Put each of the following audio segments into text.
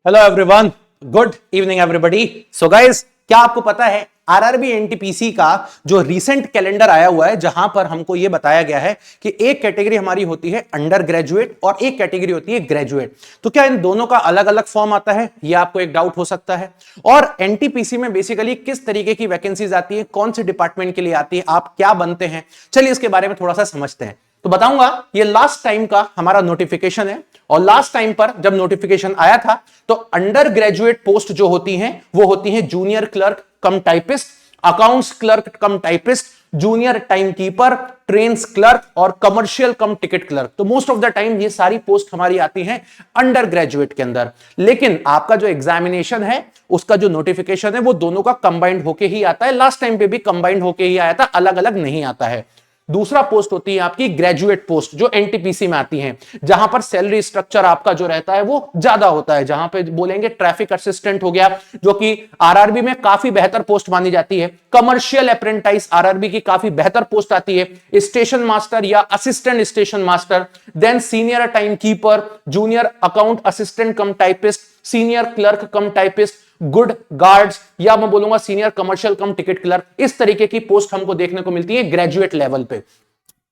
Hello everyone, good evening everybody. So guys, क्या आपको पता है आरआरबी एनटीपीसी का जो रीसेंट कैलेंडर आया हुआ है, जहां पर हमको यह बताया गया है कि एक कैटेगरी हमारी होती है अंडर ग्रेजुएट और एक कैटेगरी होती है ग्रेजुएट। तो क्या इन दोनों का अलग अलग फॉर्म आता है? यह आपको एक डाउट हो सकता है। और एनटीपीसी में बेसिकली किस तरीके की वैकेंसीज आती है, कौन से डिपार्टमेंट के लिए आती है, आप क्या बनते हैं, चलिए इसके बारे में थोड़ा सा समझते हैं। तो बताऊंगा, ये लास्ट टाइम का हमारा नोटिफिकेशन है और लास्ट टाइम पर जब नोटिफिकेशन आया था तो अंडर ग्रेजुएट पोस्ट जो होती हैं वो होती हैं junior clerk cum typist, accounts clerk cum typist, junior time keeper, trains clerk और कमर्शियल कम टिकट क्लर्क। तो मोस्ट ऑफ द टाइम ये सारी पोस्ट हमारी आती हैं अंडर ग्रेजुएट के अंदर। लेकिन आपका जो एग्जामिनेशन है, उसका जो नोटिफिकेशन है, वो दोनों का कंबाइंड होके ही आता है। लास्ट टाइम पे भी कंबाइंड होके ही आया था, अलग अलग नहीं आता है। दूसरा पोस्ट होती है आपकी ग्रेजुएट पोस्ट, जो एनटीपीसी में आती है, जहां पर सैलरी स्ट्रक्चर आपका जो रहता है वो ज्यादा होता है। जहां पे बोलेंगे ट्रैफिक असिस्टेंट हो गया, जो कि आरआरबी में काफी बेहतर पोस्ट मानी जाती है। कमर्शियल अप्रेंटाइज आरआरबी की काफी बेहतर पोस्ट आती है। स्टेशन मास्टर या assistant station master, then senior time keeper, junior account assistant cum typist, senior clerk cum typist, good guards, या मैं बोलूंगा senior commercial cum ticket clerk. इस तरीके की पोस्ट हमको देखने को मिलती है ग्रेजुएट लेवल पे।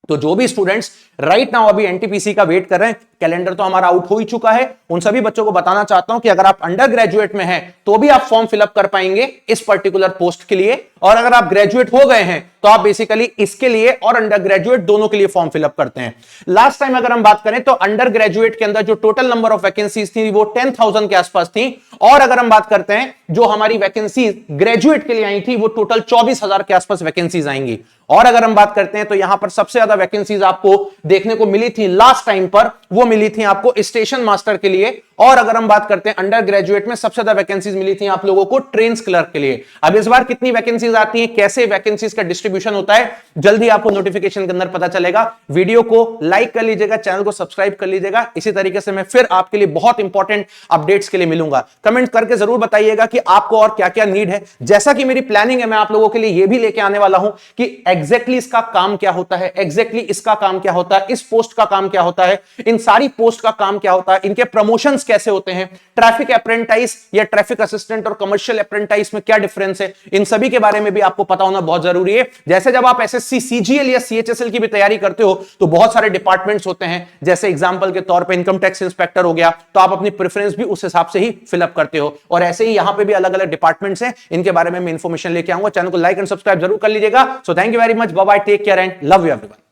तो जो भी स्टूडेंट्स राइट नाउ अभी एनटीपीसी का वेट कर रहे हैं, कैलेंडर तो हमारा आउट हो ही चुका है, उन सभी बच्चों को बताना चाहता हूं कि अगर आप अंडर ग्रेजुएट में हैं तो भी आप फॉर्म फिलअप कर पाएंगे इस पर्टिकुलर पोस्ट के लिए। और अगर आप ग्रेजुएट हो गए हैं तो आप बेसिकली इसके लिए और अंडर ग्रेजुएट दोनों के लिए फॉर्म फिलअप करते हैं। लास्ट टाइम अगर हम बात करें तो अंडर ग्रेजुएट के अंदर जो टोटल नंबर ऑफ वैकेंसीज थी वो 10,000 के आसपास थी। और अगर हम बात करते हैं जो हमारी वैकेंसीज ग्रेजुएट के लिए आई थी वो टोटल 24,000 के आसपास वैकेंसीज आएंगी। और अगर हम बात करते हैं तो यहां पर सबसे ज्यादा वैकेंसीज आपको देखने को मिली थी लास्ट टाइम पर, वो मिली थी आपको स्टेशन मास्टर के लिए। और अगर हम बात करते हैं अंडर ग्रेजुएट में सबसे ज्यादा वैकेंसीज मिली थी आप लोगों को ट्रेन्स क्लर्क के लिए। अब इस बार कितनी वैकेंसीज आती हैं, कैसे वैकेंसीज का डिस्ट्रीब्यूशन होता है, जल्दी आपको नोटिफिकेशन के अंदर पता चलेगा। वीडियो को लाइक कर लीजिएगा, चैनल को सब्सक्राइब कर लीजिएगा। इसी तरीके से मैं फिर आपके लिए बहुत इंपॉर्टेंट अपडेट्स के लिए मिलूंगा। कमेंट करके जरूर बताइएगा कि आपको और क्या क्या नीड है। जैसा कि मेरी प्लानिंग है, मैं आप लोगों के लिए यह भी लेके आने वाला हूं कि एग्जैक्टली इसका काम क्या होता है, एग्जैक्टली इसका काम क्या होता है, इस पोस्ट का काम क्या होता है, इन सारी पोस्ट का काम क्या होता है, इनके प्रमोशंस कैसे होते हैं, ट्रैफिक अप्रेंटाइज या ट्रैफिक असिस्टेंट और कमर्शियल अप्रेंटाइज में क्या डिफरेंस है, इन सभी के बारे में भी आपको पता होना बहुत जरूरी है। जैसे जब आप एसएससी सीजीएल या सीएचएसएल की भी तैयारी करते हो तो बहुत सारे डिपार्टमेंट्स होते हैं। जैसे एग्जांपल के तौर पे इनकम टैक्स इंस्पेक्टर हो गया, तो आप अपनी प्रेफरेंस भी उस हिसाब से ही फिलअप करते हो। और ऐसे ही यहां पे भी अलग अलग डिपार्टमेंट्स हैं, इनके बारे में मैं इंफॉर्मेशन लेके आऊंगा। चैनल को लाइक एंड सब्सक्राइब जरूर कर लीजिएगा। So thank you very much, bye bye, take care and love you everyone.